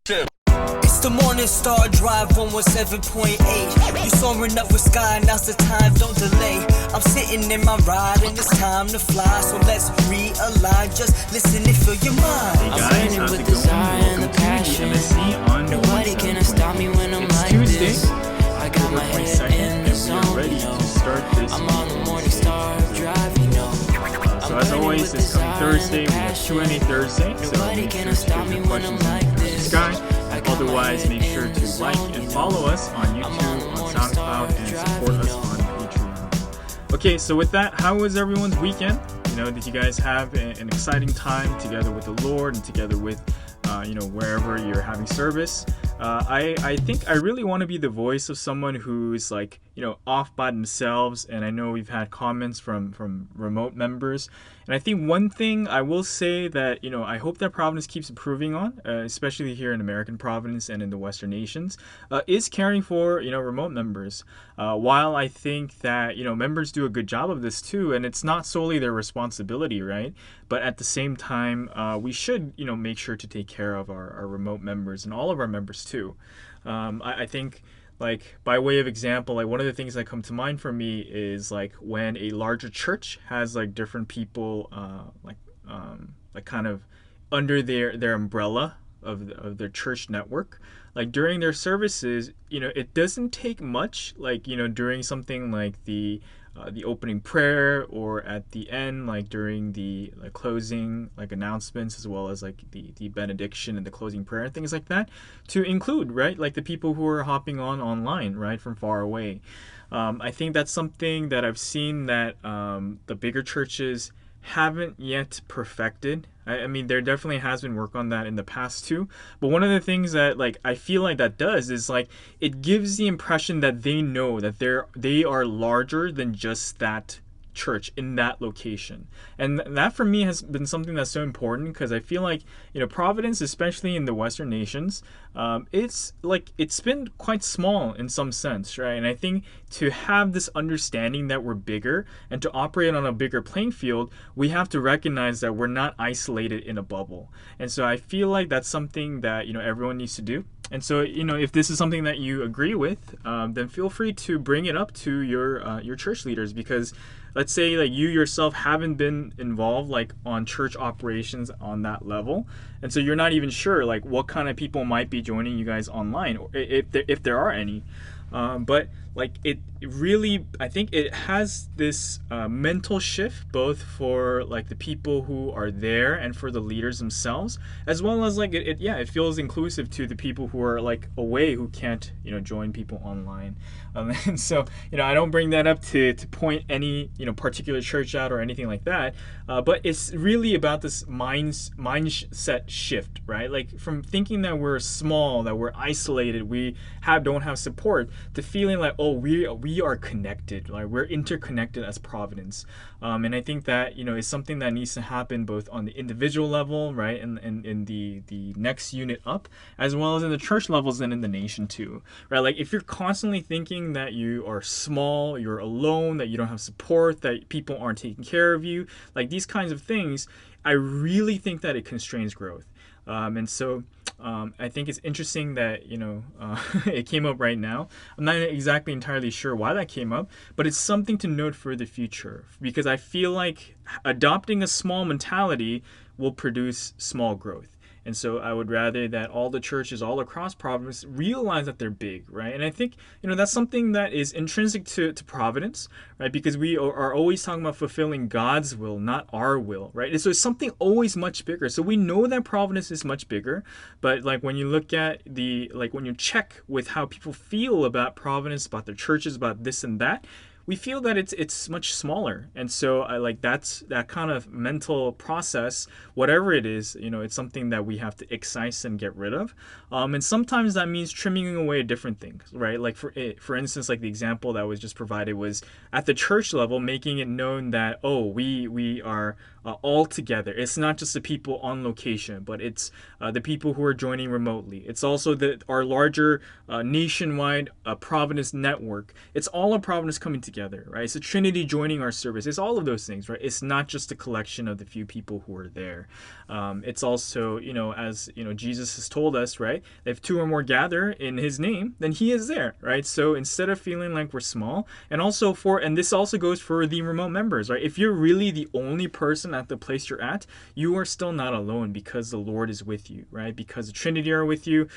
It's the Morning Star Drive 117.8. You soaring up with sky, now's the time, don't delay. I'm sitting in my ride and it's time to fly. So let's realign, just listen and fill your mind. Hey guys, how's it going? Welcome to the MSD on Nobody can stop me when I'm It's like Tuesday, this. I got my October head 22nd, in and the we zone, are ready you know. to start this I'm on the Morning Star Drive, you know. So as always, this coming Thursday, we have Q&A Thursday, so Nobody make can sure to stop share me your when I'm questions like in the this. sky. Otherwise, make sure to like and follow us on YouTube, on SoundCloud, and support us on Patreon. Okay, so with that, how was everyone's weekend? Did you guys have an exciting time together with the Lord and together with, wherever you're having service? I think I really want to be the voice of someone who's off by themselves, and I know we've had comments from remote members, and I think one thing I will say that I hope that Providence keeps improving on, especially here in American Providence and in the Western nations, is caring for remote members. While I think that members do a good job of this too, and it's not solely their responsibility, right? But at the same time, we should make sure to take care of our remote members and all of our members too. I think, by way of example, one of the things that come to mind for me is when a larger church has different people kind of under their umbrella of their church network. During their services, it doesn't take much, during something like the opening prayer, or at the end, during the closing announcements, as well as the benediction and the closing prayer and things like that, to include, right, the people who are hopping online, right, from far away. I think that's something that I've seen that the bigger churches haven't yet perfected. I mean, there definitely has been work on that in the past too. But one of the things that I feel that does is it gives the impression that they know that they are larger than just that church in that location. And that for me has been something that's so important, because I feel Providence, especially in the Western nations, it's been quite small in some sense, right? And I think to have this understanding that we're bigger and to operate on a bigger playing field, we have to recognize that we're not isolated in a bubble. And so I feel that's something that everyone needs to do. And so if this is something that you agree with, then feel free to bring it up to your church leaders, because let's say you yourself haven't been involved on church operations on that level, and so you're not even sure what kind of people might be joining you guys online, or if there are any. But it really, I think it has this mental shift, both for the people who are there and for the leaders themselves, as well as it feels inclusive to the people who are away, who can't join people online. And so I don't bring that up to point any particular church out or anything like that, but it's really about this mindset shift, right? From thinking that we're small, that we're isolated, we don't have support, to feeling we are connected, we're interconnected as Providence. And I think that is something that needs to happen both on the individual level, right, and in the next unit up, as well as in the church levels and in the nation too, right? If you're constantly thinking that you are small, you're alone, that you don't have support, that people aren't taking care of you, these kinds of things, I really think that it constrains growth. And so I think it's interesting that it came up right now. I'm not exactly entirely sure why that came up, but it's something to note for the future, because I feel adopting a small mentality will produce small growth. And so I would rather that all the churches all across Providence realize that they're big, right? And I think, that's something that is intrinsic to Providence, right? Because we are always talking about fulfilling God's will, not our will, right? And so it's something always much bigger. So we know that Providence is much bigger, but when you look at when you check with how people feel about Providence, about their churches, about this and that, we feel that it's much smaller. And so I that's that kind of mental process, whatever it is, it's something that we have to excise and get rid of. And sometimes that means trimming away different things, right? For instance, the example that was just provided was at the church level, making it known that, we are all together. It's not just the people on location, but it's the people who are joining remotely. It's also our larger nationwide Providence network. It's all of Providence coming together. together, right? It's a Trinity joining our service. It's all of those things, right? It's not just a collection of the few people who are there. It's also, as Jesus has told us, right? If two or more gather in his name, then he is there, right? So instead of feeling like we're small, and this also goes for the remote members, right? If you're really the only person at the place you're at, you are still not alone because the Lord is with you, right? Because the Trinity are with you.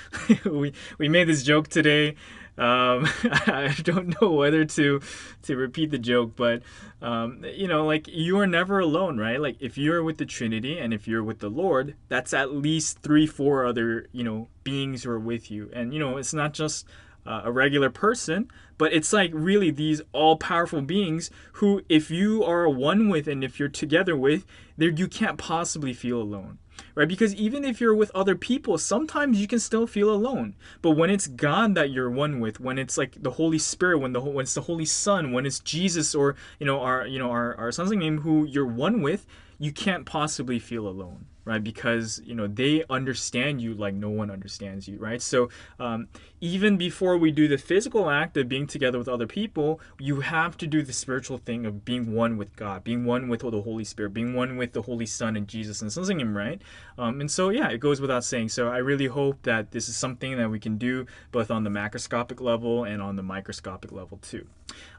we made this joke today. I don't know whether to repeat the joke, but like you are never alone, right? Like if you're with the Trinity and if you're with the Lord, that's at least 3-4 other beings who are with you, and it's not just a regular person, but it's like really these all-powerful beings who, if you are one with and if you're together with, you can't possibly feel alone. Right? Because even if you're with other people, sometimes you can still feel alone. But when it's God that you're one with, when it's like the Holy Spirit, when it's the Holy Son, when it's Jesus or our son's name who you're one with, you can't possibly feel alone, right? Because they understand you like no one understands you, right? So even before we do the physical act of being together with other people, you have to do the spiritual thing of being one with God, being one with the Holy Spirit, being one with the Holy Son and Jesus and Son's name, right? And so yeah, it goes without saying. So I really hope that this is something that we can do both on the macroscopic level and on the microscopic level too.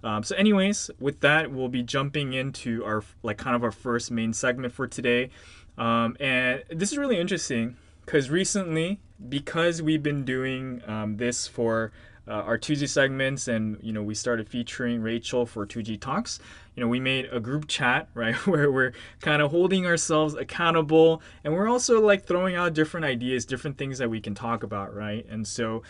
So anyways, with that, we'll be jumping into our our first main segment for today. And this is really interesting because recently, because we've been doing this for our Tuesday segments, and we started featuring Rachael for 2G Talks, we made a group chat, right, where we're kind of holding ourselves accountable, and we're also like throwing out different ideas, different things that we can talk about, right? And so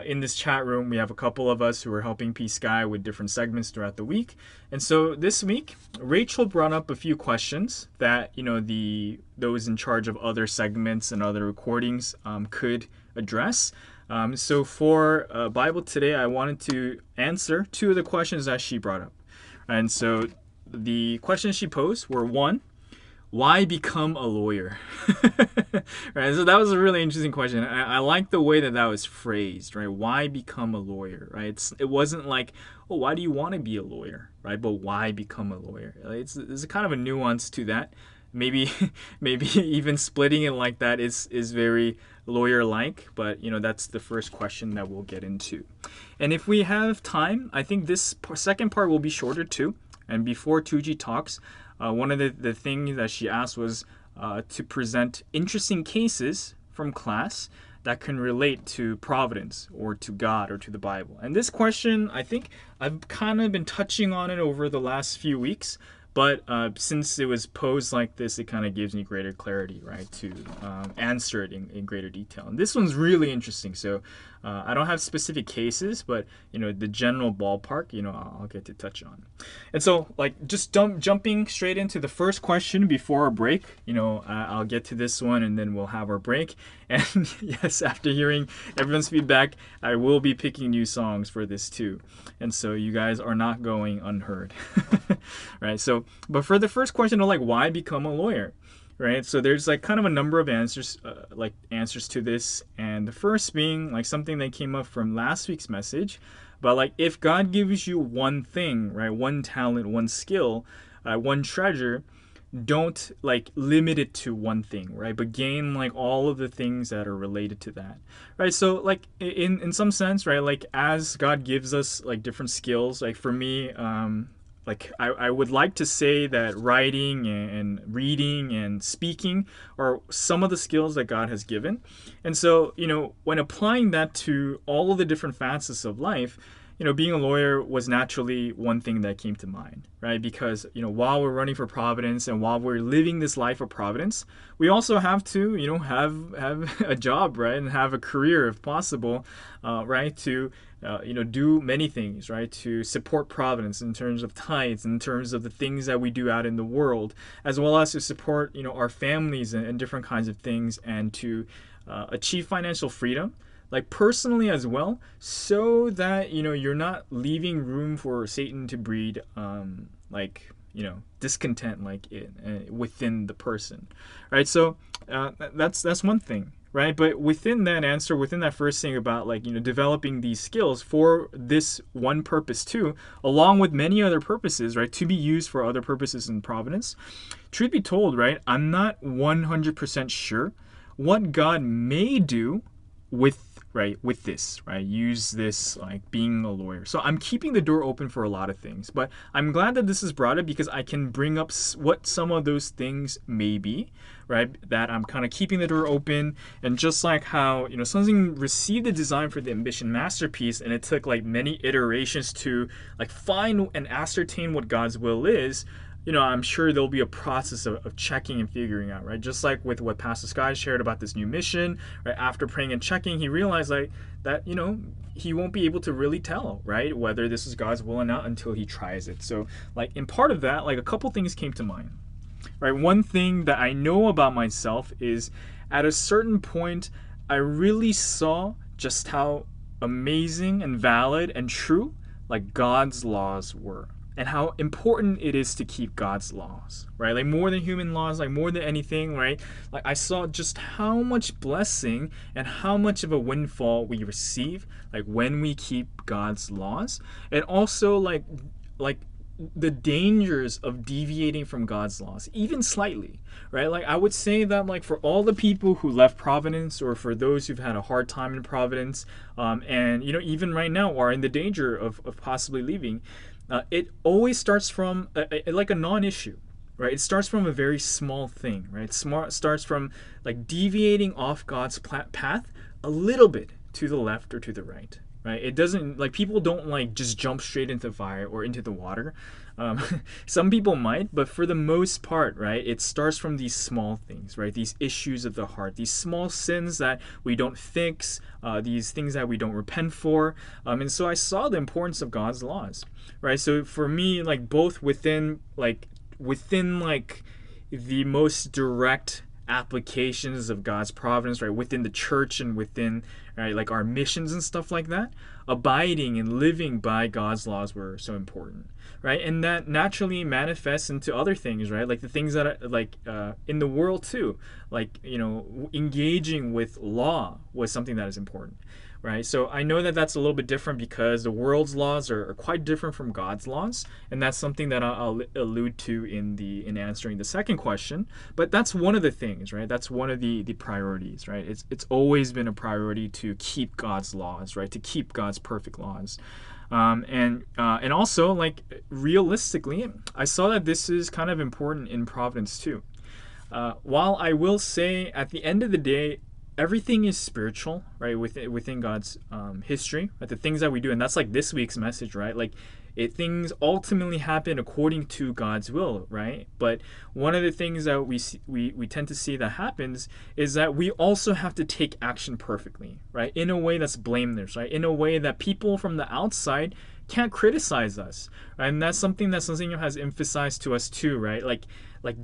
in this chat room, we have a couple of us who are helping P Sky with different segments throughout the week. And so this week, Rachael brought up a few questions that those in charge of other segments and other recordings could address. So for Bible Today, I wanted to answer 2 of the questions that she brought up. And so the questions she posed were, 1, why become a lawyer? Right, so that was a really interesting question. I like the way that was phrased, right? Why become a lawyer, right? It wasn't like, oh, why do you want to be a lawyer, right? But why become a lawyer? There's a kind of a nuance to that. Maybe even splitting it like that is very lawyer-like, but that's the first question that we'll get into. And if we have time, I think this second part will be shorter too. And before 2G Talks, one of the things that she asked was to present interesting cases from class that can relate to providence or to God or to the Bible. And this question, I think I've kind of been touching on it over the last few weeks. But since it was posed like this, it kind of gives me greater clarity, right, to answer it in greater detail. And this one's really interesting. So I don't have specific cases, but, the general ballpark, I'll get to touch on. And so, just jumping straight into the first question before our break, I'll get to this one and then we'll have our break. And yes, after hearing everyone's feedback, I will be picking new songs for this too. And so you guys are not going unheard. Right? So, but for the first question, why become a lawyer? Right? So there's kind of a number of answers to this, and the first being something that came up from last week's message, but if God gives you one thing, right, one talent, one skill, one treasure, don't limit it to one thing, right, but gain all of the things that are related to that, right? So in some sense, right, as God gives us different skills, for me, I would like to say that writing and reading and speaking are some of the skills that God has given. And so, when applying that to all of the different facets of life, being a lawyer was naturally one thing that came to mind, right? Because, while we're running for providence and while we're living this life of providence, we also have to, have a job, right? And have a career if possible, right? To do many things, right? To support providence in terms of tithes, in terms of the things that we do out in the world, as well as to support, our families and different kinds of things, and to achieve financial freedom, personally as well, so that, you're not leaving room for Satan to breed, discontent within the person, right? So that's one thing, right? But within that answer, within that first thing about like, developing these skills for this one purpose too, along with many other purposes, right, to be used for other purposes in providence, truth be told, right, I'm not 100% sure what God may do with this, right? Use this like being a lawyer. So I'm keeping the door open for a lot of things, but I'm glad that this is brought up because I can bring up what some of those things may be, right? That I'm kind of keeping the door open. And just like how, something received the design for the Ambition masterpiece and it took like many iterations to like find and ascertain what God's will is, I'm sure there'll be a process of checking and figuring out, right? Just like with what Pastor Sky shared about this new mission, right? After praying and checking, he realized that, he won't be able to really tell, right? Whether this is God's will or not until he tries it. So like in part of that, like a couple things came to mind, right? One thing that I know about myself is at a certain point, I really saw just how amazing and valid and true like God's laws were. And how important it is to keep God's laws, right? Like more than human laws, like more than anything, right? Like I saw just how much blessing and how much of a windfall we receive, like when we keep God's laws, and also like the dangers of deviating from God's laws, even slightly, right? Like I would say that like for all the people who left Providence, or for those who've had a hard time in Providence, and even right now are in the danger of possibly leaving. It always starts from like a non-issue, right? It starts from a very small thing, right? It starts from like deviating off God's path a little bit to the left or to the right, right? It doesn't, like, people don't like just jump straight into fire or into the water. Some people might, but for the most part, right, it starts from these small things, right? These issues of the heart, these small sins that we don't fix, these things that we don't repent for. And so I saw the importance of God's laws, right? So for me, like both within the most direct applications of God's providence, right, within the church and within, right, like our missions and stuff like that, abiding and living by God's laws were so important, right? And that naturally manifests into other things, right? Like the things that are like in the world too, like, engaging with law was something that is important, right? So I know that that's a little bit different because the world's laws are quite different from God's laws, and that's something that I'll allude to in answering the second question. But that's one of the things, right? That's one of the priorities, right? It's always been a priority to keep God's laws, right? To keep God's perfect laws. And also, like, realistically, I saw that this is kind of important in Providence too. While I will say at the end of the day, everything is spiritual, right? Within God's history, right? The things that we do, and that's like this week's message, right? Like things ultimately happen according to God's will, right? But one of the things that we tend to see that happens is that we also have to take action perfectly, right? In a way that's blameless, right? In a way that people from the outside can't criticize us, right? And that's something that Sonsinyo has emphasized to us too, right? Like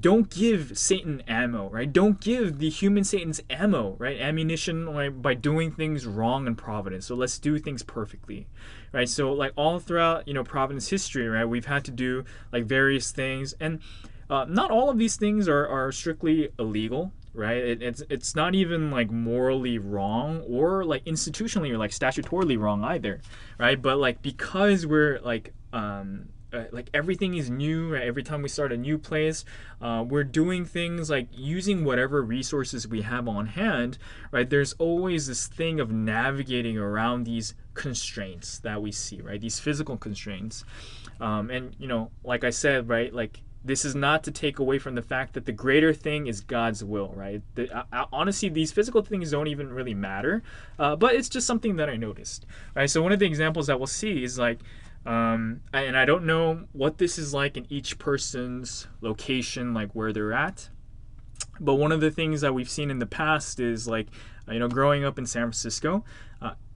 don't give Satan ammo, right? Don't give the human Satan's ammo, right? Ammunition, right? By doing things wrong in Providence. So let's do things perfectly, right? So like all throughout, Providence history, right? We've had to do like various things, and not all of these things are strictly illegal, right? It's not even like morally wrong or like institutionally or like statutorily wrong either, right? But like because we're like everything is new, right? Every time we start a new place, we're doing things like using whatever resources we have on hand, right? There's always this thing of navigating around these constraints that we see, right? These physical constraints. And like I said, right, like this is not to take away from the fact that the greater thing is God's will, right? Honestly, these physical things don't even really matter, but it's just something that I noticed, right? So one of the examples that we'll see is like, and I don't know what this is like in each person's location, like where they're at, but one of the things that we've seen in the past is like, growing up in San Francisco,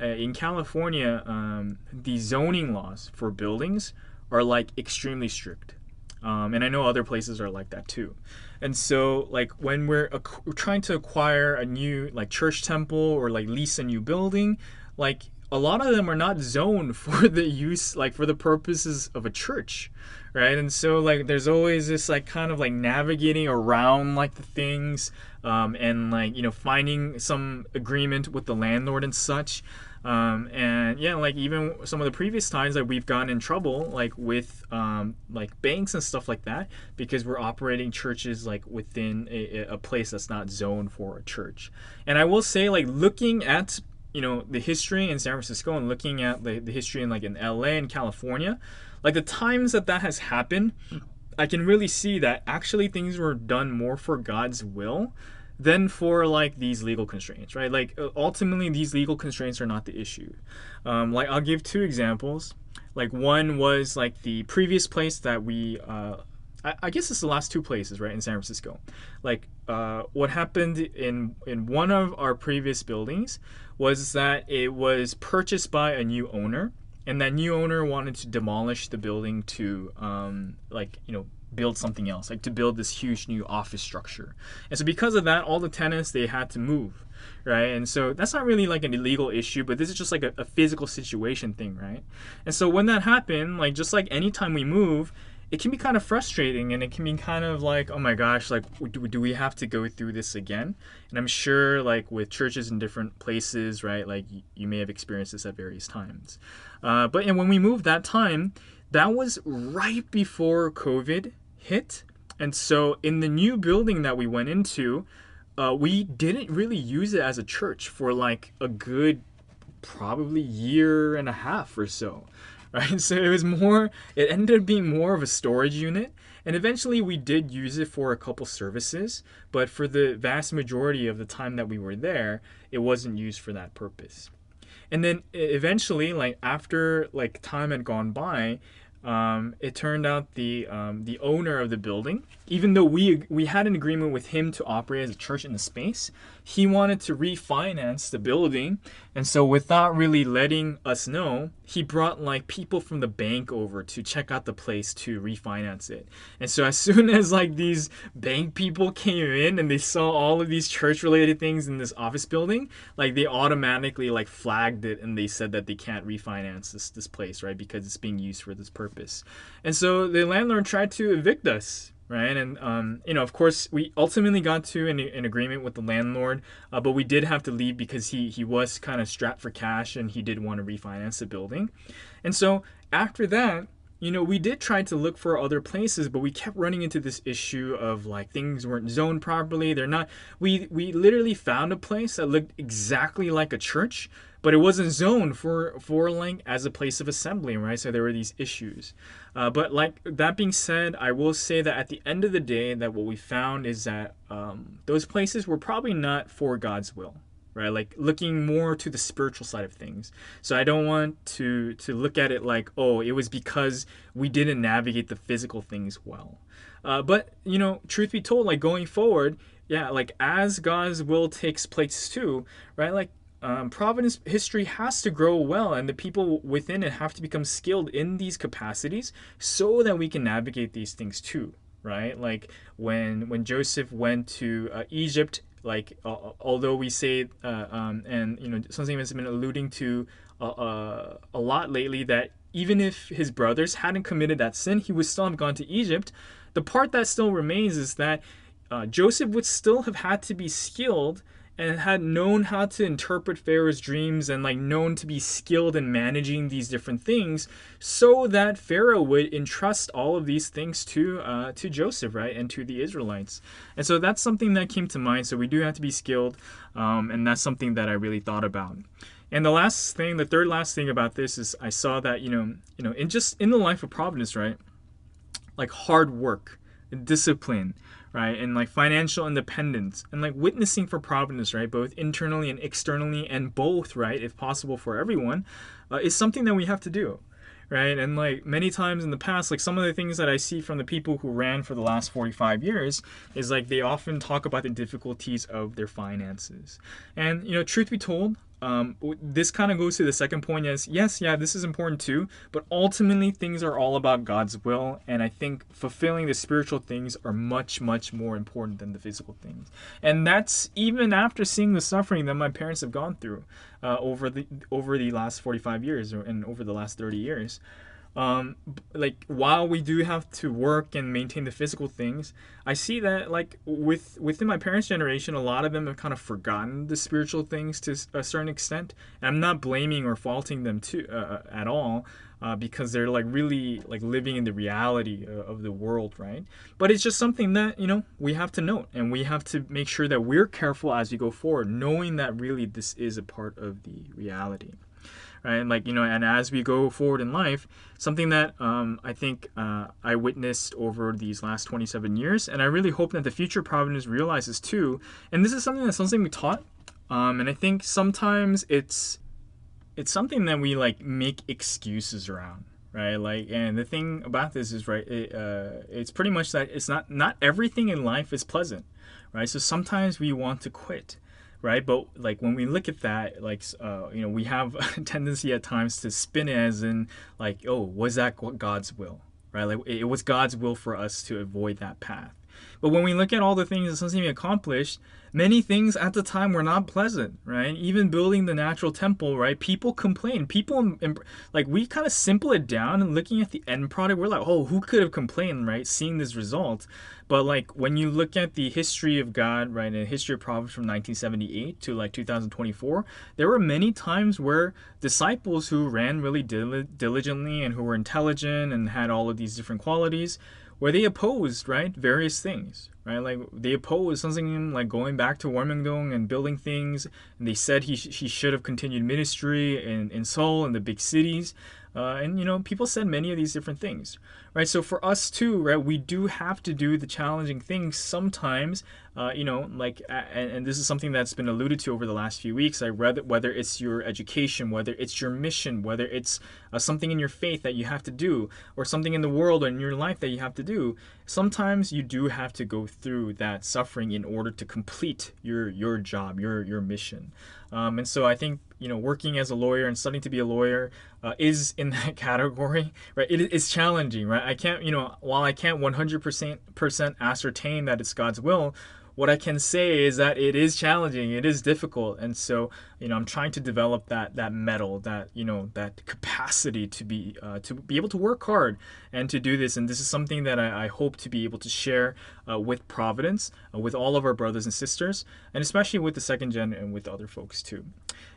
in California, the zoning laws for buildings are like extremely strict. And I know other places are like that too. And so like when we're trying to acquire a new like church temple or like lease a new building, like a lot of them are not zoned for the use, like for the purposes of a church, right? And so like there's always this like kind of like navigating around like the things, and like, you know, finding some agreement with the landlord and such. And yeah, like even some of the previous times that we've gotten in trouble, like with like banks and stuff like that, because we're operating churches like within a place that's not zoned for a church. And I will say, like, looking at, you know, the history in San Francisco and looking at the history in like in LA and California, like the times that has happened, I can really see that actually things were done more for God's will than for like these legal constraints, right? Like ultimately these legal constraints are not the issue. Like I'll give two examples. Like one was like the previous place that we I guess it's the last two places, right, in San Francisco. Like what happened in one of our previous buildings was that it was purchased by a new owner, and that new owner wanted to demolish the building to like, you know, build something else, like to build this huge new office structure. And so because of that, all the tenants, they had to move, right? And so that's not really like an illegal issue, but this is just like a physical situation thing, right? And so when that happened, like just like anytime we move, it can be kind of frustrating, and it can be kind of like, oh my gosh, like do we have to go through this again? And I'm sure like with churches in different places, right, like you may have experienced this at various times. But and when we moved that time, that was right before COVID hit. And so in the new building that we went into, we didn't really use it as a church for like a good probably year and a half or so. Right, so it ended up being more of a storage unit, and eventually we did use it for a couple services, but for the vast majority of the time that we were there, it wasn't used for that purpose. And then eventually, like after like time had gone by, it turned out the owner of the building, even though we had an agreement with him to operate as a church in the space, he wanted to refinance the building. And so without really letting us know, he brought like people from the bank over to check out the place to refinance it. And so as soon as like these bank people came in and they saw all of these church related things in this office building, like they automatically like flagged it, and they said that they can't refinance this place, right, because it's being used for this purpose. And so the landlord tried to evict us, right? And you know, of course, we ultimately got to an agreement with the landlord, but we did have to leave because he was kind of strapped for cash, and he did want to refinance the building. And so after that, you know, we did try to look for other places, but we kept running into this issue of like things weren't zoned properly. They're not. We literally found a place that looked exactly like a church, but it wasn't zoned for like as a place of assembly, right? So there were these issues. But like that being said, I will say that at the end of the day, that what we found is that those places were probably not for God's will, right? Like looking more to the spiritual side of things. So I don't want to look at it like, oh, it was because we didn't navigate the physical things well. But you know, truth be told, like going forward, yeah, like as God's will takes place too, right? Like Providence history has to grow well, and the people within it have to become skilled in these capacities so that we can navigate these things too, right? Like when Joseph went to Egypt, like although we say and you know, something that's been alluding to a lot lately, that even if his brothers hadn't committed that sin, he would still have gone to Egypt. The part that still remains is that Joseph would still have had to be skilled and had known how to interpret Pharaoh's dreams, and like known to be skilled in managing these different things, so that Pharaoh would entrust all of these things to Joseph, right, and to the Israelites. And so that's something that came to mind. So we do have to be skilled, and that's something that I really thought about. And the third last thing about this is I saw that you know in the life of Providence, right, like hard work, discipline, right, and like financial independence, and like witnessing for Providence, right, both internally and externally, and both, right, if possible for everyone, is something that we have to do, right? And like many times in the past, like some of the things that I see from the people who ran for the last 45 years is like they often talk about the difficulties of their finances. And you know, truth be told, this kind of goes to the second point is, yes, yeah, this is important too, but ultimately things are all about God's will, and I think fulfilling the spiritual things are much, much more important than the physical things. And that's even after seeing the suffering that my parents have gone through over the last 45 years and over the last 30 years. Like while we do have to work and maintain the physical things, I see that like within my parents' generation, a lot of them have kind of forgotten the spiritual things to a certain extent. And I'm not blaming or faulting them at all, because they're like really like living in the reality of the world, right? But it's just something that we have to note, and we have to make sure that we're careful as we go forward, knowing that really this is a part of the reality. Right, like and as we go forward in life, something that I think I witnessed over these last 27 years, and I really hope that the future Providence realizes too. And this is something we taught, and I think sometimes it's something that we like make excuses around, right? Like, and the thing about this is, right, it's pretty much that it's not everything in life is pleasant, right? So sometimes we want to quit. Right, but like when we look at that, like we have a tendency at times to spin it as in like, oh, was that God's will? Right, like it was God's will for us to avoid that path. But when we look at all the things that something accomplished, many things at the time were not pleasant, right? Even building the natural temple, right? People complain. People, like, we kind of simple it down, and looking at the end product, we're like, oh, who could have complained, right? Seeing this result. But like when you look at the history of God, right, and the history of Proverbs from 1978 to like 2024, there were many times where disciples who ran really diligently and who were intelligent and had all of these different qualities, where they opposed, right, various things, right? Like they opposed something like going back to Warmingdong and building things, and they said he should have continued ministry in Seoul and the big cities. And people said many of these different things, right? So for us too, right, we do have to do the challenging things sometimes, and this is something that's been alluded to over the last few weeks. I read whether it's your education, whether it's your mission, whether it's something in your faith that you have to do, or something in the world or in your life that you have to do. Sometimes you do have to go through that suffering in order to complete your job, your mission. And so I think working as a lawyer and studying to be a lawyer is in that category, right? It's challenging, right? I can't, while I can't 100% ascertain that it's God's will, what I can say is that it is challenging, it is difficult, and so I'm trying to develop that mettle, that capacity to be able to work hard and to do this. And this is something that I hope to be able to share with Providence, with all of our brothers and sisters, and especially with the second gen and with other folks too.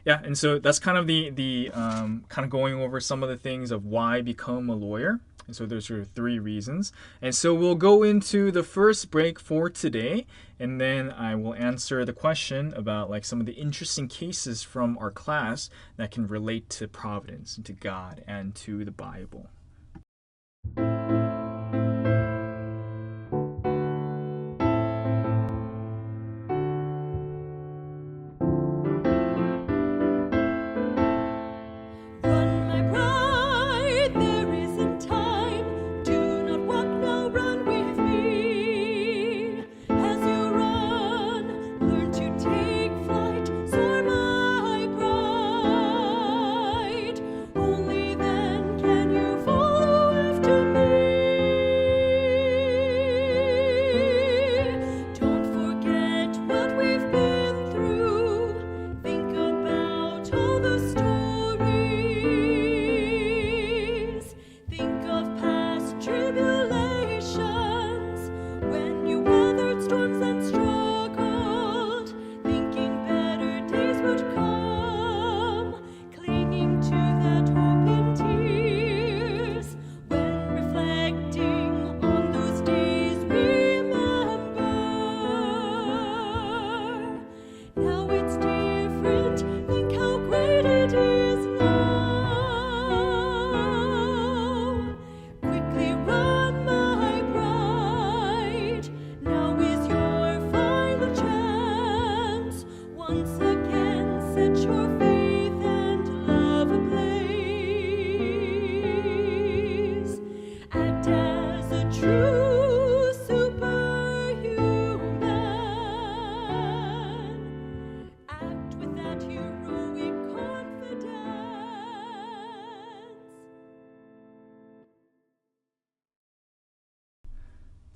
Yeah, and so that's kind of the kind of going over some of the things of why become a lawyer. And so those are 3 reasons. And so we'll go into the first break for today, and then I will answer the question about like some of the interesting cases from our class that can relate to Providence and to God and to the Bible. Only then can you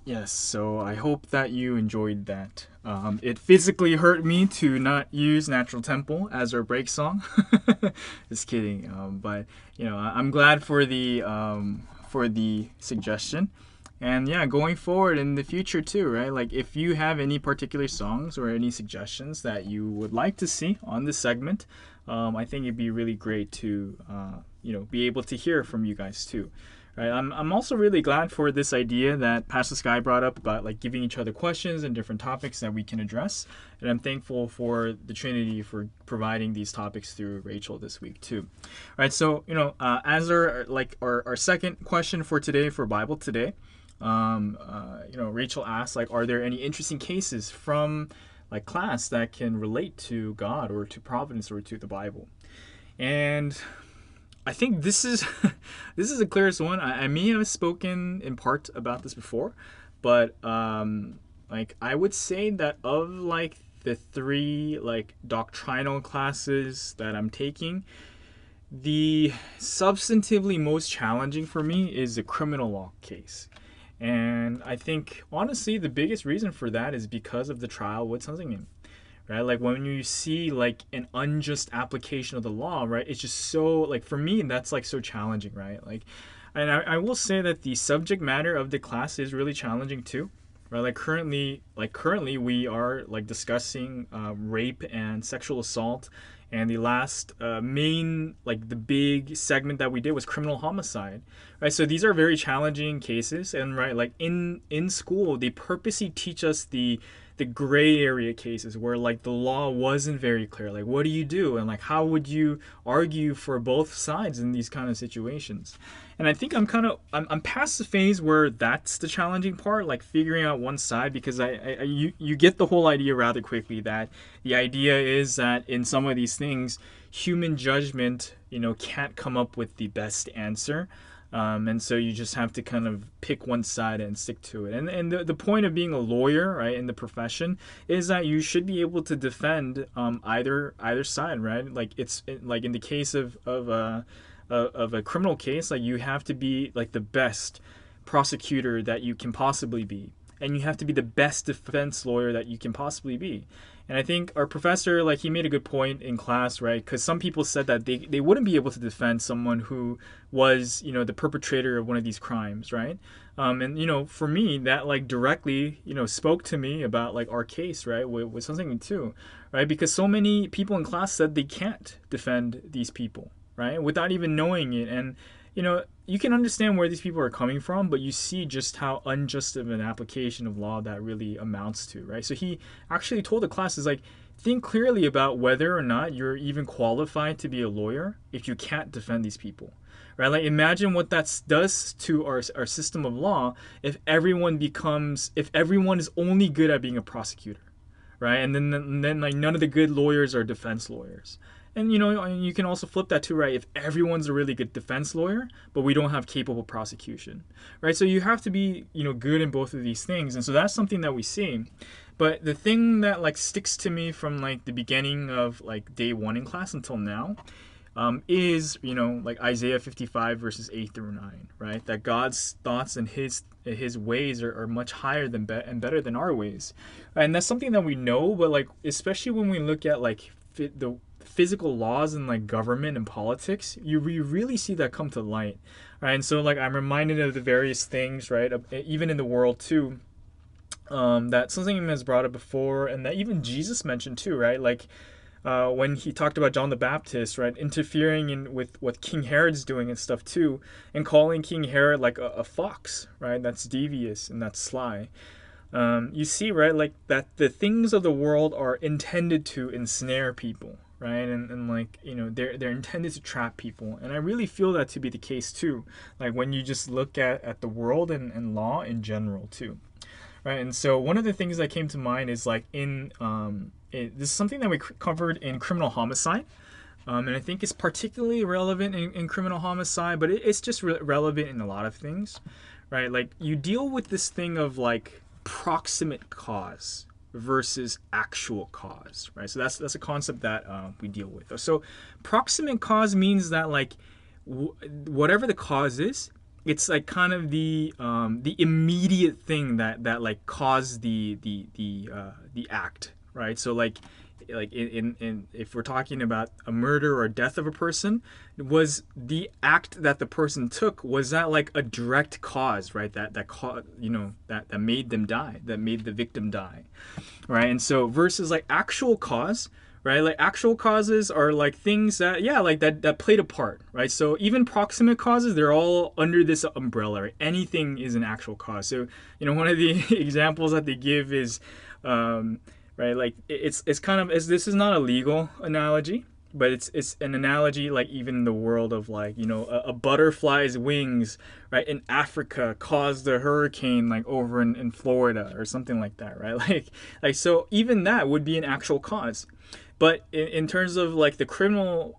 Yes, so I hope that you enjoyed that. It physically hurt me to not use Natural Temple as our break song. Just kidding. But I'm glad for the suggestion. And yeah, going forward in the future too, right? Like if you have any particular songs or any suggestions that you would like to see on this segment, I think it'd be really great to be able to hear from you guys too. Right. I'm also really glad for this idea that Pastor Sky brought up about like giving each other questions and different topics that we can address. And I'm thankful for the Trinity for providing these topics through Rachel this week too. All right. So as our second question for today for Bible today, Rachel asked like, are there any interesting cases from like class that can relate to God or to providence or to the Bible? And I think this is the clearest one. I may have spoken in part about this before, but I would say that of like the three like doctrinal classes that I'm taking, the substantively most challenging for me is the criminal law case. And I think honestly the biggest reason for that is because of the trial with Sonsingin. Right, like when you see like an unjust application of the law, right? It's just so like for me that's like so challenging, right? Like, and I will say that the subject matter of the class is really challenging too, right? Like currently we are like discussing rape and sexual assault, and the last main like the big segment that we did was criminal homicide, right? So these are very challenging cases, and right, like in school they purposely teach us the gray area cases where like the law wasn't very clear. Like what do you do? And like how would you argue for both sides in these kind of situations? And I think I'm past the phase where that's the challenging part, like figuring out one side, because you get the whole idea rather quickly that the idea is that in some of these things, human judgment, can't come up with the best answer. And so you just have to kind of pick one side and stick to it. And the point of being a lawyer, right, in the profession is that you should be able to defend either side, right? Like like in the case of a criminal case, like you have to be like the best prosecutor that you can possibly be, and you have to be the best defense lawyer that you can possibly be. And I think our professor, like, he made a good point in class, right? Because some people said that they wouldn't be able to defend someone who was, the perpetrator of one of these crimes, right? And, for me, that, like, directly, spoke to me about, like, our case, right? With something too, right? Because so many people in class said they can't defend these people, right? Without even knowing it. And, you can understand where these people are coming from, but you see just how unjust of an application of law that really amounts to, right? So he actually told the class, is like, think clearly about whether or not you're even qualified to be a lawyer if you can't defend these people, right? Like imagine what that does to our system of law if everyone is only good at being a prosecutor, right? And then like none of the good lawyers are defense lawyers. And you can also flip that too, right? If everyone's a really good defense lawyer, but we don't have capable prosecution, right? So you have to be, good in both of these things. And so that's something that we see. But the thing that like sticks to me from like the beginning of like day one in class until now, is, like Isaiah 55 verses 8 through 9, right? That God's thoughts and his ways are much higher than and better than our ways. And that's something that we know, but like, especially when we look at like the physical laws in like government and politics, you really see that come to light, right? And so like I'm reminded of the various things, right, even in the world too, that something has brought up before, and that even Jesus mentioned too, right? Like when he talked about John the Baptist, right, interfering with what King Herod's doing and stuff too, and calling King Herod like a fox, right? That's devious and that's sly. You see, right, like that the things of the world are intended to ensnare people, right? And like, they're intended to trap people. And I really feel that to be the case too, like when you just look at the world and law in general too, right? And so one of the things that came to mind is like this is something that we covered in criminal homicide. And I think it's particularly relevant in criminal homicide, but it's just relevant in a lot of things, right? Like you deal with this thing of like proximate cause versus actual cause, right? So that's a concept that we deal with. So proximate cause means that like whatever the cause is, it's like kind of the immediate thing that like caused the act, right? So like in if we're talking about a murder or death of a person, was the act that the person took, was that like a direct cause, right? That caused, that made them die, that made the victim die, right? And so versus like actual cause, right? Like actual causes are like things that, yeah, like that played a part, right? So even proximate causes, they're all under this umbrella, right? Anything is an actual cause. So one of the examples that they give is right, like it's kind of, as this is not a legal analogy, but it's an analogy, like even in the world of like a butterfly's wings, right, in Africa caused a hurricane like over in Florida or something like that, right? Like so even that would be an actual cause. But in terms of like the criminal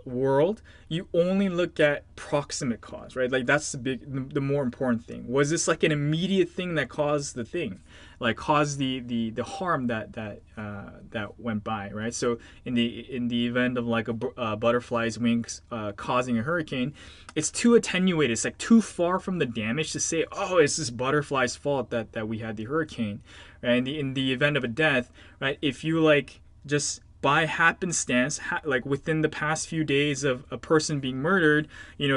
world, you only look at proximate cause, right? Like that's the more important thing. Was this like an immediate thing that caused the thing, like caused the harm that went by, right? So in the event of like a butterfly's wings causing a hurricane, it's too attenuated. It's like too far from the damage to say, oh, it's this butterfly's fault that we had the hurricane, right? In the event of a death, right? If you like just by happenstance, like within the past few days of a person being murdered,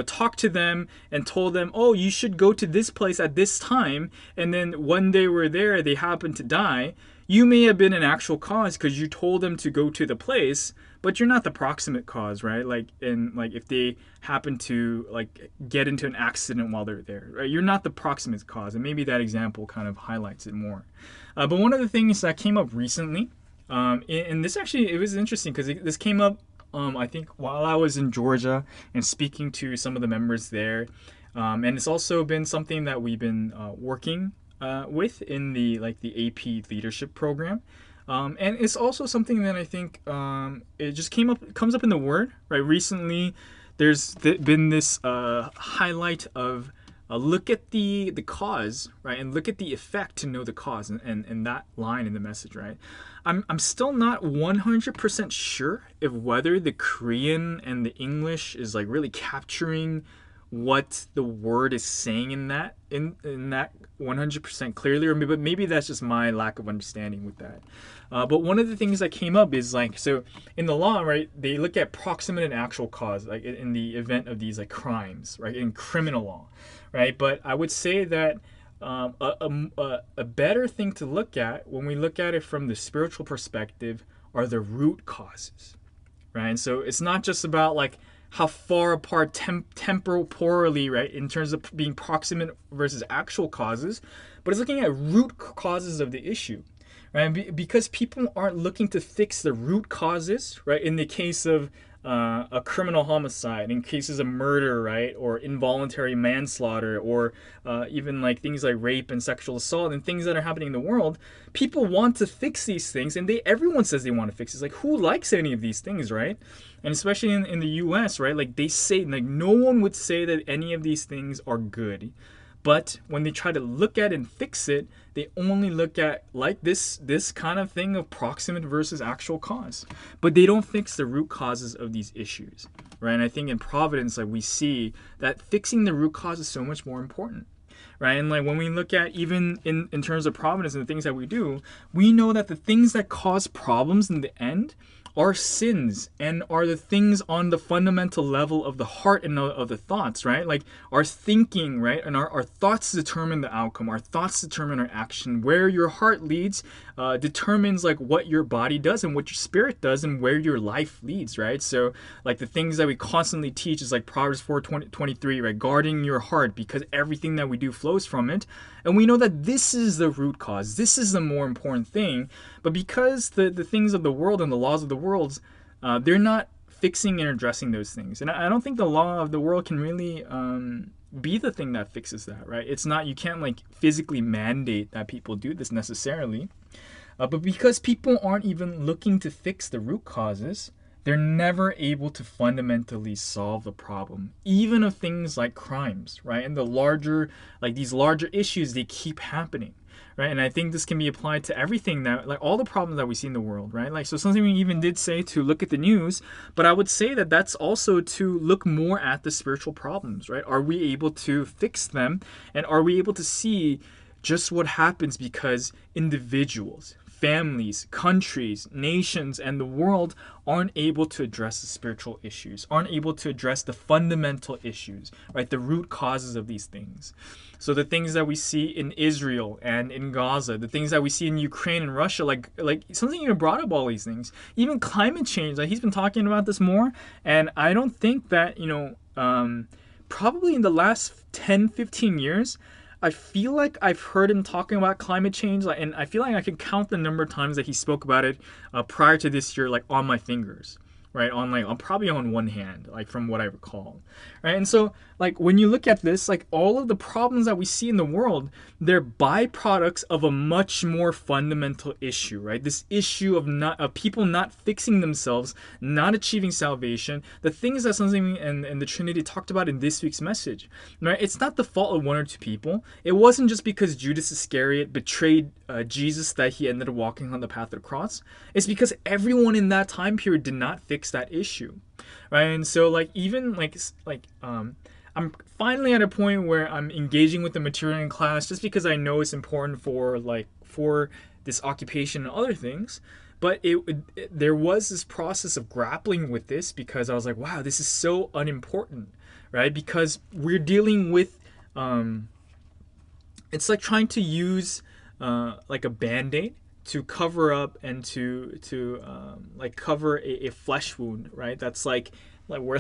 talked to them and told them, oh, you should go to this place at this time, and then when they were there, they happened to die, you may have been an actual cause because you told them to go to the place, but you're not the proximate cause, right? Like, and like if they happen to like get into an accident while they're there, right? You're not the proximate cause, and maybe that example kind of highlights it more. But one of the things that came up recently, and this actually, it was interesting because this came up, I think, while I was in Georgia and speaking to some of the members there, and it's also been something that we've been working with in the AP leadership program, and it's also something that I think it just comes up in the Word, right? Recently, there's been this highlight of look at the cause, right, and look at the effect to know the cause, and that line in the message, right? I'm still not 100% sure if whether the Korean and the English is like really capturing what the word is saying in that 100% clearly, or maybe that's just my lack of understanding with that. But one of the things that came up is like, so in the law, right, they look at proximate and actual cause, like in the event of these like crimes, right, in criminal law, right? But I would say that a better thing to look at when we look at it from the spiritual perspective are the root causes, right? And so it's not just about like how far apart temporally, right, in terms of being proximate versus actual causes, but it's looking at root causes of the issue, right? Because people aren't looking to fix the root causes, right? In the case of a criminal homicide, in cases of murder, right, or involuntary manslaughter, or even like things like rape and sexual assault and things that are happening in the world, people want to fix these things, and everyone says they want to fix it. It's like, who likes any of these things, right? And especially in the U.S., right, like they say, like no one would say that any of these things are good. But when they try to look at and fix it, they only look at like this kind of thing of proximate versus actual cause. But they don't fix the root causes of these issues, right? And I think in Providence, like we see that fixing the root cause is so much more important, right? And like when we look at even in terms of Providence and the things that we do, we know that the things that cause problems in the end are sins and are the things on the fundamental level of the heart and of the thoughts, right? Like our thinking, right? And our thoughts determine the outcome. Our thoughts determine our action. Where your heart leads determines like what your body does and what your spirit does and where your life leads, right? So like the things that we constantly teach is like Proverbs 4:23, right? Guarding your heart, because everything that we do flows from it. And we know that this is the root cause. This is the more important thing. But because the things of the world and the laws of the world, they're not fixing and addressing those things. And I don't think the law of the world can really be the thing that fixes that, right? It's not, you can't like physically mandate that people do this necessarily. But because people aren't even looking to fix the root causes, they're never able to fundamentally solve the problem, even of things like crimes, right? And the larger, like these larger issues, they keep happening. right? And I think this can be applied to everything that, like all the problems that we see in the world, right? Like, so something we even did say to look at the news, but I would say that that's also to look more at the spiritual problems, right? Are we able to fix them? And are we able to see just what happens because individuals, families, countries, nations, and the world aren't able to address the spiritual issues, aren't able to address the fundamental issues, right? The root causes of these things. So the things that we see in Israel and in Gaza, the things that we see in Ukraine and Russia, like something even brought up all these things. Even climate change, like he's been talking about this more, and I don't think that, probably in the last 10, 15 years, I feel like I've heard him talking about climate change, and I feel like I can count the number of times that he spoke about it prior to this year, like on my fingers, right? On probably on one hand, like from what I recall, right? And so, like when you look at this, like all of the problems that we see in the world, they're byproducts of a much more fundamental issue, right? This issue of people not fixing themselves, not achieving salvation. The things that something and the Trinity talked about in this week's message, right? It's not the fault of one or two people. It wasn't just because Judas Iscariot betrayed Jesus that he ended up walking on the path of the cross. It's because everyone in that time period did not fix that issue, right? And so, like even I'm finally at a point where I'm engaging with the material in class just because I know it's important for this occupation and other things. But there was this process of grappling with this because I was like, wow, this is so unimportant, right? Because we're dealing with, it's like trying to use like a Band-Aid to cover up and to cover a flesh wound, right? That's like where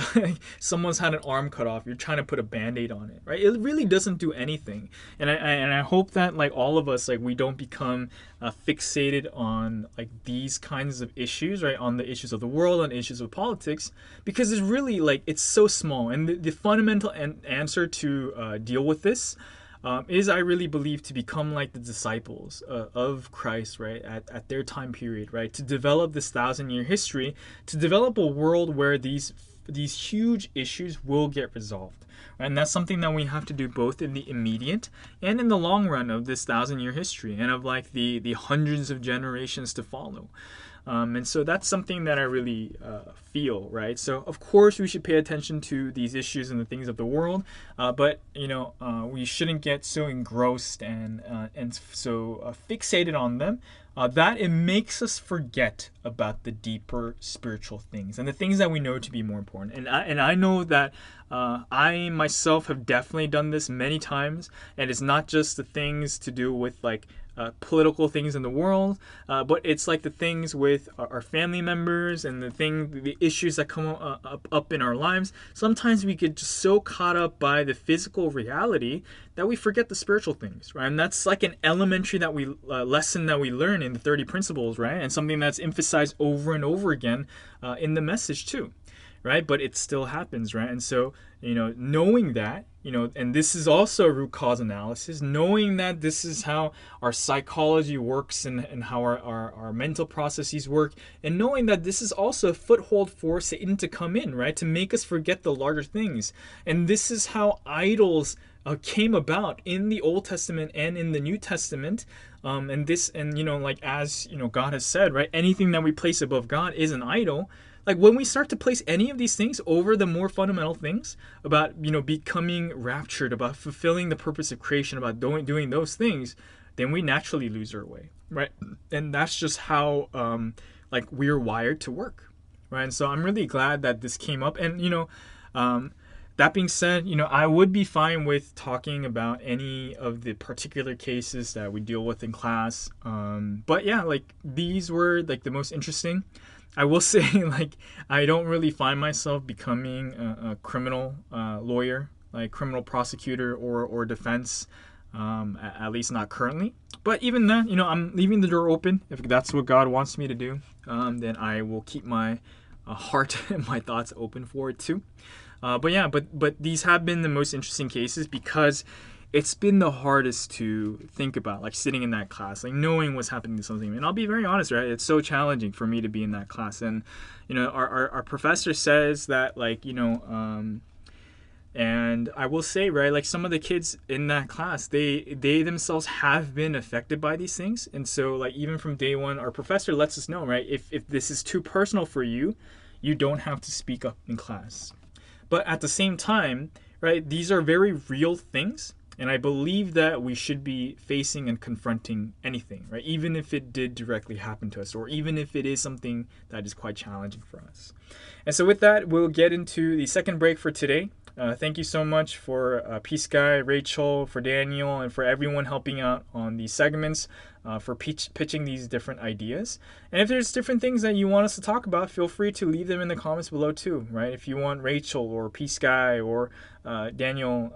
someone's had an arm cut off, you're trying to put a Band-Aid on it, right? It really doesn't do anything. And I hope that like all of us, like we don't become fixated on like these kinds of issues, right? On the issues of the world, on issues of politics, because it's really like it's so small. And the fundamental answer to deal with this is, I really believe, to become like the disciples of Christ, right, at their time period, right, to develop this 1,000-year history, to develop a world where these huge issues will get resolved. And that's something that we have to do both in the immediate and in the long run of this 1,000-year history and of like the hundreds of generations to follow. And so that's something that I really feel, right? So of course we should pay attention to these issues and the things of the world, but we shouldn't get so engrossed and so fixated on them that it makes us forget about the deeper spiritual things and the things that we know to be more important. And I know that I myself have definitely done this many times, and it's not just the things to do with like political things in the world, but it's like the things with our family members and the issues that come up in our lives. Sometimes we get just so caught up by the physical reality that we forget the spiritual things, right? And that's like an elementary lesson that we learn in the 30 principles, right? And something that's emphasized over and over again in the message too, right? But it still happens, right? And so, knowing that, and this is also a root cause analysis, knowing that this is how our psychology works and how our mental processes work, and knowing that this is also a foothold for Satan to come in, right? To make us forget the larger things. And this is how idols came about in the Old Testament and in the New Testament. As God has said, right? Anything that we place above God is an idol. Like when we start to place any of these things over the more fundamental things about, becoming raptured, about fulfilling the purpose of creation, about doing those things, then we naturally lose our way, right? And that's just how we're wired to work, right? And so I'm really glad that this came up. And that being said, I would be fine with talking about any of the particular cases that we deal with in class. But yeah, like these were like the most interesting. I will say, I don't really find myself becoming a criminal lawyer, like criminal prosecutor or defense, at least not currently. But even then, I'm leaving the door open. If that's what God wants me to do, then I will keep my heart and my thoughts open for it too. But these have been the most interesting cases because it's been the hardest to think about, like sitting in that class, like knowing what's happening to something. And I'll be very honest, right? It's so challenging for me to be in that class. And, our professor says that, And I will say, right, like some of the kids in that class, they themselves have been affected by these things. And so like even from day one, our professor lets us know, right, if this is too personal for you, you don't have to speak up in class. But at the same time, right, these are very real things. And I believe that we should be facing and confronting anything, right? Even if it did directly happen to us, or even if it is something that is quite challenging for us. And so with that, we'll get into the second break for today. Thank you so much for Peace Guy, Rachel, for Daniel, and for everyone helping out on these segments, for pitching these different ideas. And if there's different things that you want us to talk about, feel free to leave them in the comments below too, right? If you want Rachel or Peace Guy or Daniel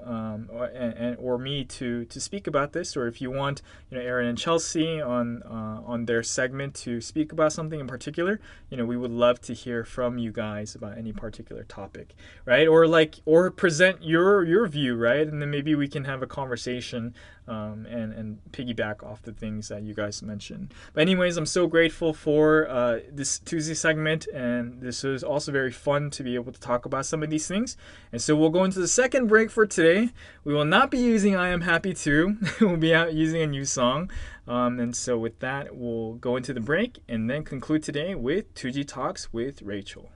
or me to speak about this, or if you want Aaron and Chelsea on their segment to speak about something in particular, we would love to hear from you guys about any particular topic, right? Or present your view, right? And then maybe we can have a conversation and piggyback off the things that you guys mentioned. But anyways, I'm so grateful for this Tuesday segment, and this was also very fun to be able to talk about some of these things. And so we'll go into the second break for today. We will not be using I Am Happy Too. We'll be out using a new song. And so with that, we'll go into the break and then conclude today with 2G Talks with Rachel.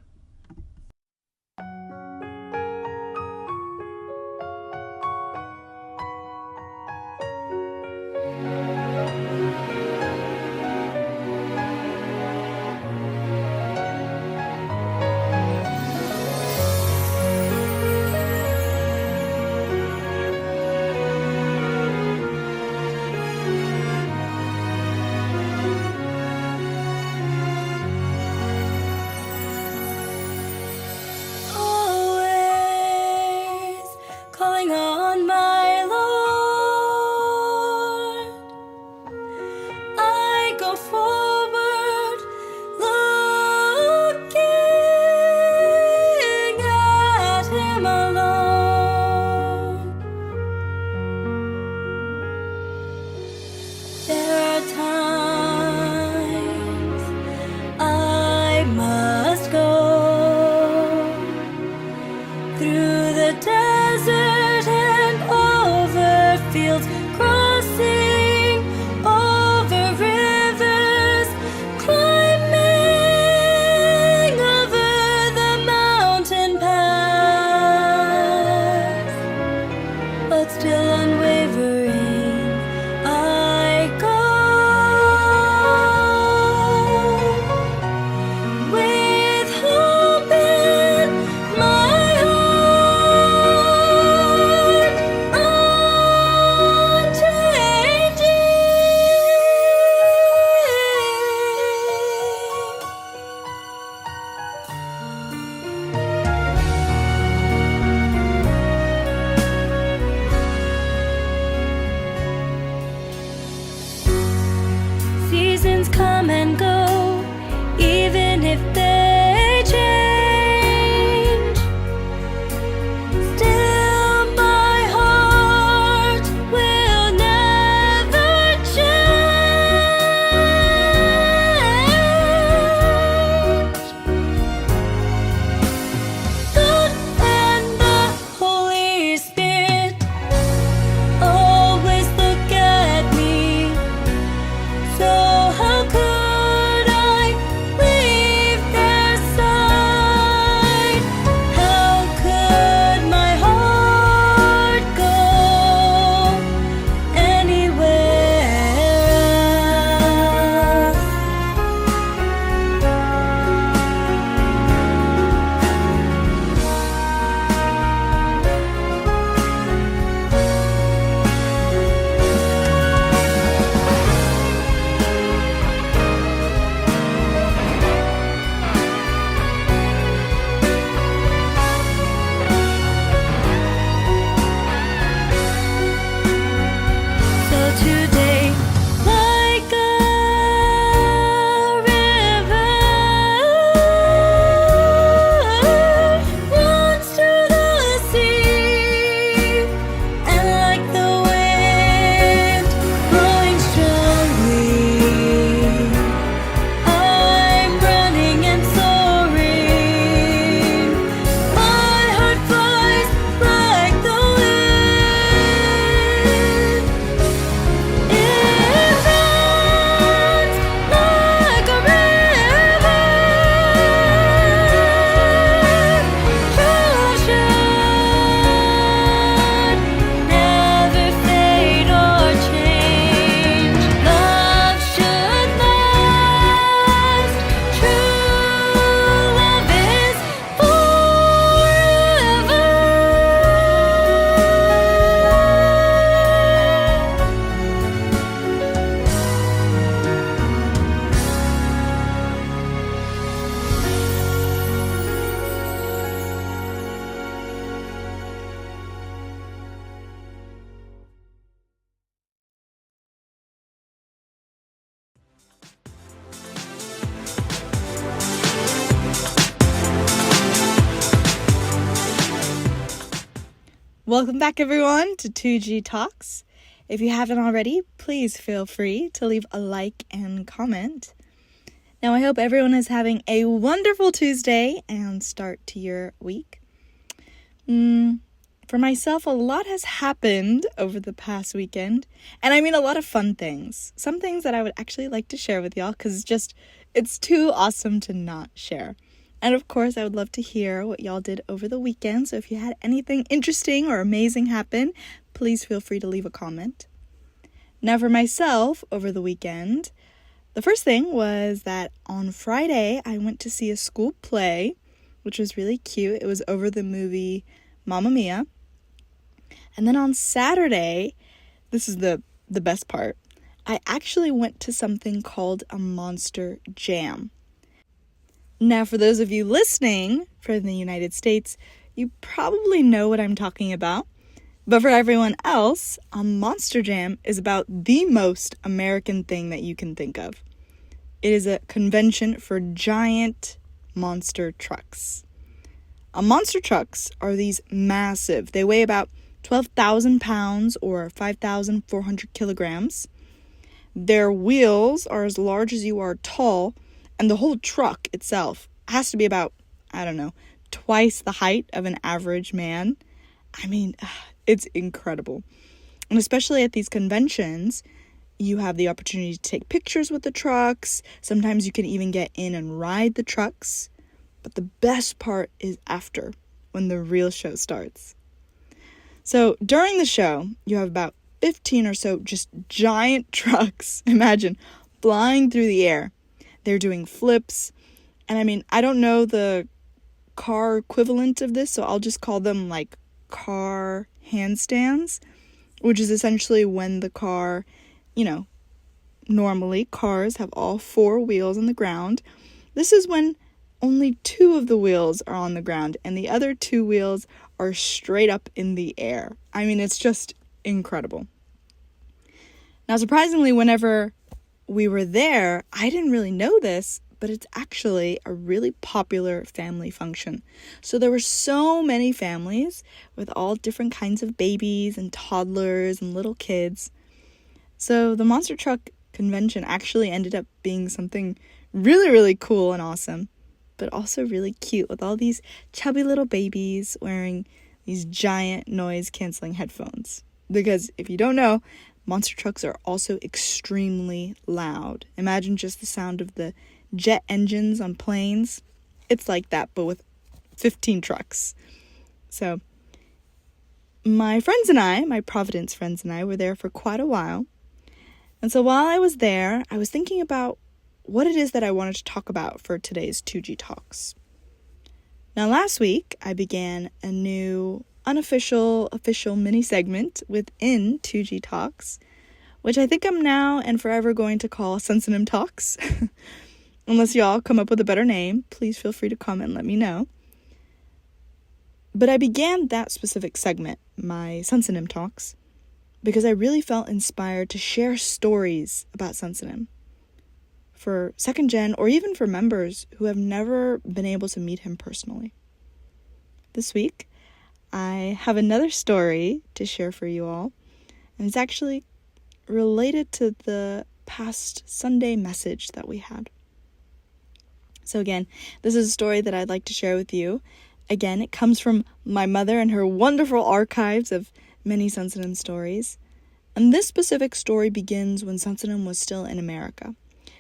With hope in my heart. Welcome back, everyone, to 2G Talks. If you haven't already, please feel free to leave a like and comment. Now, I hope everyone is having a wonderful Tuesday and start to your week. For myself, a lot has happened over the past weekend, and I mean a lot of fun things. Some things that I would actually like to share with y'all because it's too awesome to not share. And of course, I would love to hear what y'all did over the weekend. So if you had anything interesting or amazing happen, please feel free to leave a comment. Now for myself, over the weekend, the first thing was that on Friday, I went to see a school play, which was really cute. It was over the movie Mamma Mia. And then on Saturday, this is the best part, I actually went to something called a Monster Jam. Now, for those of you listening from the United States, you probably know what I'm talking about. But for everyone else, a Monster Jam is about the most American thing that you can think of. It is a convention for giant monster trucks. Monster trucks are these massive, they weigh about 12,000 pounds or 5,400 kilograms. Their wheels are as large as you are tall, and the whole truck itself has to be about, twice the height of an average man. I mean, it's incredible. And especially at these conventions, you have the opportunity to take pictures with the trucks. Sometimes you can even get in and ride the trucks. But the best part is after, when the real show starts. So during the show, you have about 15 or so just giant trucks, imagine, flying through the air. They're doing flips. And I don't know the car equivalent of this, so I'll just call them like car handstands, which is essentially when the car, normally cars have all four wheels on the ground. This is when only two of the wheels are on the ground and the other two wheels are straight up in the air. It's just incredible. Now, surprisingly, whenever we were there, I didn't really know this, but it's actually a really popular family function. So there were so many families with all different kinds of babies and toddlers and little kids. So the Monster Truck Convention actually ended up being something really, really cool and awesome, but also really cute with all these chubby little babies wearing these giant noise-canceling headphones. Because if you don't know, monster trucks are also extremely loud. Imagine just the sound of the jet engines on planes. It's like that, but with 15 trucks. So my friends and I, my Providence friends and I, were there for quite a while. And so while I was there, I was thinking about what it is that I wanted to talk about for today's 2G Talks. Now, last week, I began a new official mini segment within 2G Talks, which I think I'm now and forever going to call Sensinim Talks. Unless y'all come up with a better name, please feel free to comment and let me know. But I began that specific segment, my Sensinim Talks, because I really felt inspired to share stories about Sensinim for second gen or even for members who have never been able to meet him personally. This week, I have another story to share for you all, and it's actually related to the past Sunday message that we had. So again, this is a story that I'd like to share with you. Again, it comes from my mother and her wonderful archives of many Sensinim stories. And this specific story begins when Sensinim was still in America.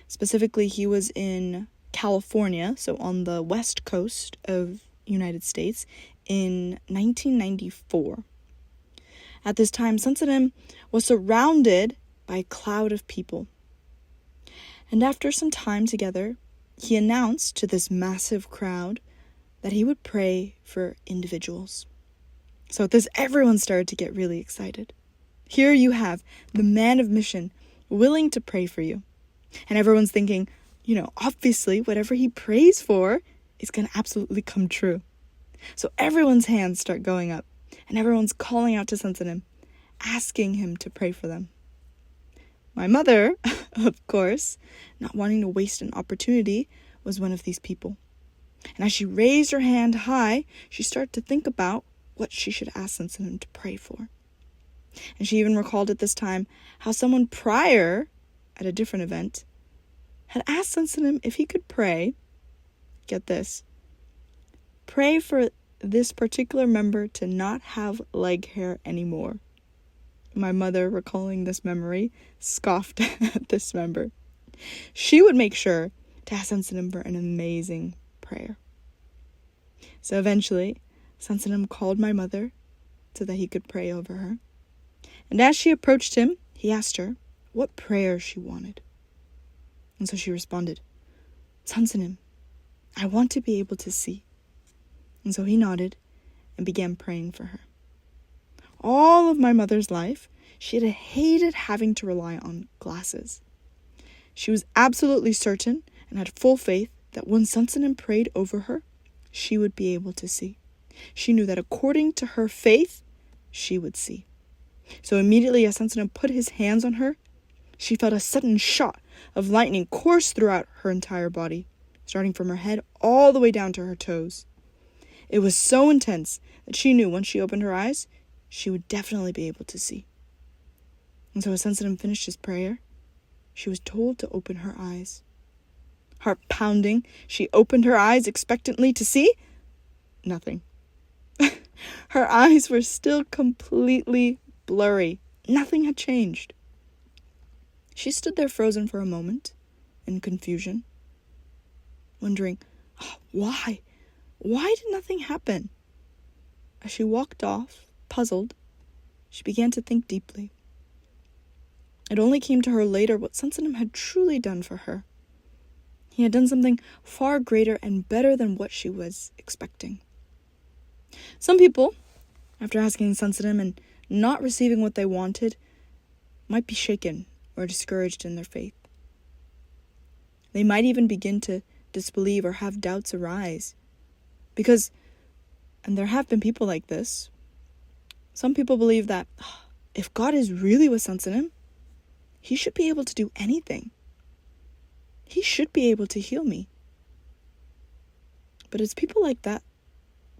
Specifically, he was in California, so on the west coast of United States, in 1994. At this time, Sensinim was surrounded by a cloud of people. And after some time together, he announced to this massive crowd that he would pray for individuals. So at this, everyone started to get really excited. Here you have the man of mission willing to pray for you. And everyone's thinking, obviously whatever he prays for is going to absolutely come true. So everyone's hands start going up and everyone's calling out to Sensinim, asking him to pray for them. My mother, of course, not wanting to waste an opportunity, was one of these people. And as she raised her hand high, she started to think about what she should ask Sansanim to pray for. And she even recalled at this time how someone prior, at a different event, had asked Sansanim if he could pray, get this, pray for this particular member to not have leg hair anymore. My mother, recalling this memory, scoffed at this member. She would make sure to ask Sansanim for an amazing prayer. So eventually, Sansanim called my mother so that he could pray over her. And as she approached him, he asked her what prayer she wanted. And so she responded, Sansanim, I want to be able to see. And so he nodded and began praying for her. All of my mother's life, she had hated having to rely on glasses. She was absolutely certain and had full faith that when Sansanim prayed over her, she would be able to see. She knew that according to her faith, she would see. So immediately as Sansanim put his hands on her, she felt a sudden shot of lightning course throughout her entire body, starting from her head all the way down to her toes. It was so intense that she knew once she opened her eyes, she would definitely be able to see. And so as Sansanim finished his prayer, she was told to open her eyes. Heart pounding, she opened her eyes expectantly to see nothing. Her eyes were still completely blurry. Nothing had changed. She stood there frozen for a moment, in confusion, wondering, why? Why did nothing happen? As she walked off, puzzled, she began to think deeply. It only came to her later what Sansanim had truly done for her. He had done something far greater and better than what she was expecting. Some people, after asking Sansanim and not receiving what they wanted, might be shaken or discouraged in their faith. They might even begin to disbelieve or have doubts arise. Because, and there have been people like this, some people believe that if God is really with Sansanim, he should be able to do anything. He should be able to heal me. But it's people like that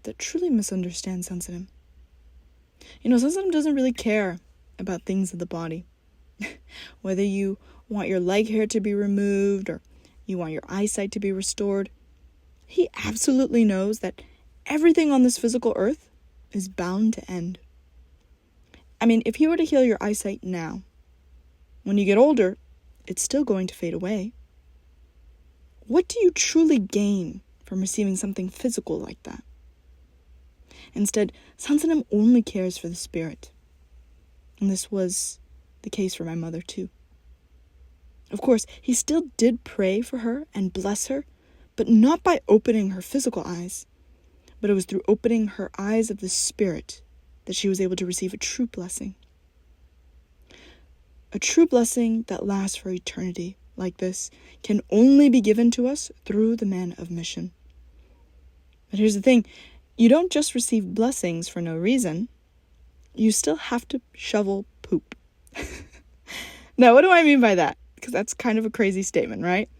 that truly misunderstand Sansanim. Sansanim doesn't really care about things of the body. Whether you want your leg hair to be removed or you want your eyesight to be restored, he absolutely knows that everything on this physical earth is bound to end. If he were to heal your eyesight now, when you get older, it's still going to fade away. What do you truly gain from receiving something physical like that? Instead, Sansanim only cares for the spirit. And this was the case for my mother too. Of course, he still did pray for her and bless her, but not by opening her physical eyes, but it was through opening her eyes of the spirit that she was able to receive a true blessing. A true blessing that lasts for eternity, like this, can only be given to us through the man of mission. But here's the thing, you don't just receive blessings for no reason. You still have to shovel poop. Now, what do I mean by that? Because that's kind of a crazy statement, right?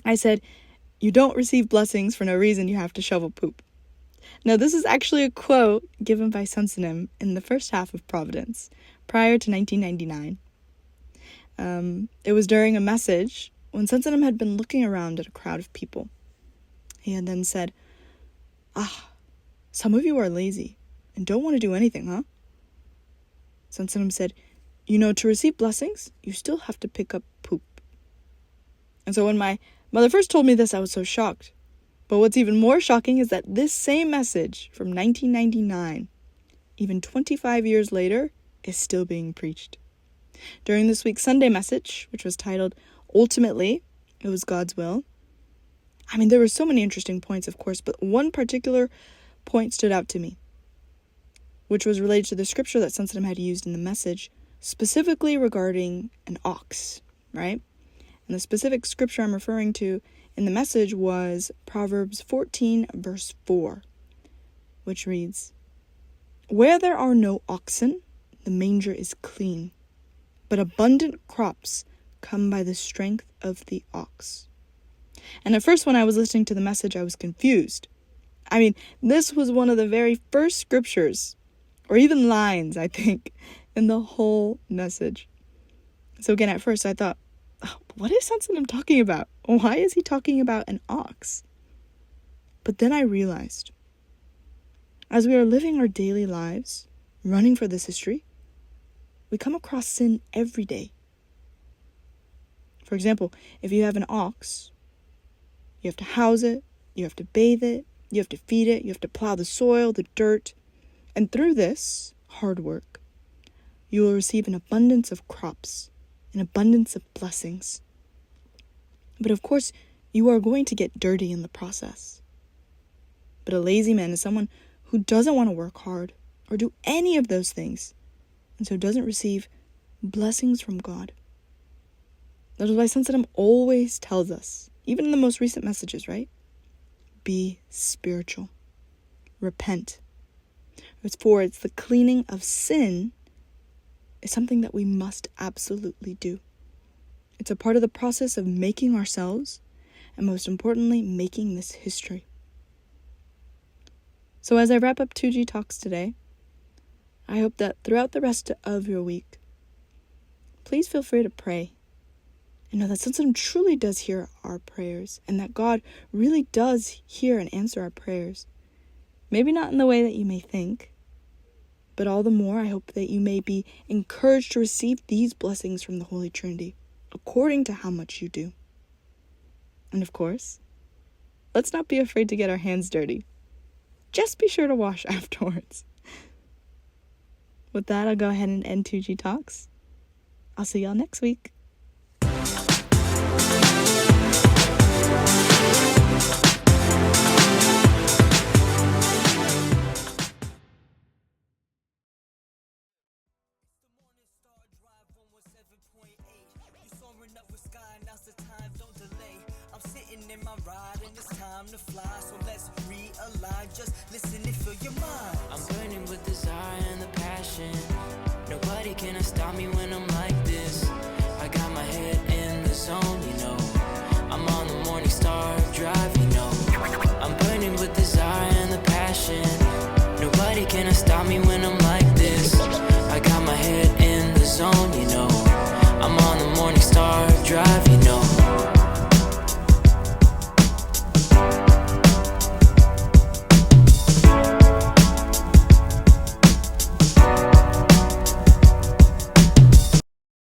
I said, you don't receive blessings for no reason, you have to shovel poop. Now, this is actually a quote given by Sansanim in the first half of Providence, prior to 1999. It was during a message when Sansanim had been looking around at a crowd of people. He had then said, some of you are lazy and don't want to do anything, huh? Sansanim said, to receive blessings, you still have to pick up poop. And so when my mother first told me this, I was so shocked. But what's even more shocking is that this same message from 1999, even 25 years later, is still being preached. During this week's Sunday message, which was titled, Ultimately, It Was God's Will. There were so many interesting points, of course, but one particular point stood out to me, which was related to the scripture that Sansanim had used in the message, specifically regarding an ox, right? And the specific scripture I'm referring to in the message was Proverbs 14, verse 4, which reads, Where there are no oxen, the manger is clean, but abundant crops come by the strength of the ox. And at first when I was listening to the message, I was confused. I mean, this was one of the very first scriptures, or even lines, I think, in the whole message. So again, at first I thought, oh, what is Sensitive talking about? Why is he talking about an ox? But then I realized, as we are living our daily lives, running for this history, we come across sin every day. For example, if you have an ox, you have to house it, you have to bathe it, you have to feed it, you have to plow the soil, the dirt, and through this hard work, you will receive an abundance of crops, an abundance of blessings. But of course, you are going to get dirty in the process. But a lazy man is someone who doesn't want to work hard or do any of those things, and so doesn't receive blessings from God. That is why Sensitive always tells us, even in the most recent messages, right? Be spiritual. Repent. It's the cleaning of sin is something that we must absolutely do. It's a part of the process of making ourselves, and most importantly, making this history. So as I wrap up 2G Talks today, I hope that throughout the rest of your week, please feel free to pray. And know that Sensitive truly does hear our prayers, and that God really does hear and answer our prayers. Maybe not in the way that you may think, but all the more I hope that you may be encouraged to receive these blessings from the Holy Trinity, according to how much you do. And of course, let's not be afraid to get our hands dirty. Just be sure to wash afterwards. With that, I'll go ahead and end 2G Talks. I'll see y'all next week. In my ride and it's time to fly, so let's realign. Just listen and fill your mind. I'm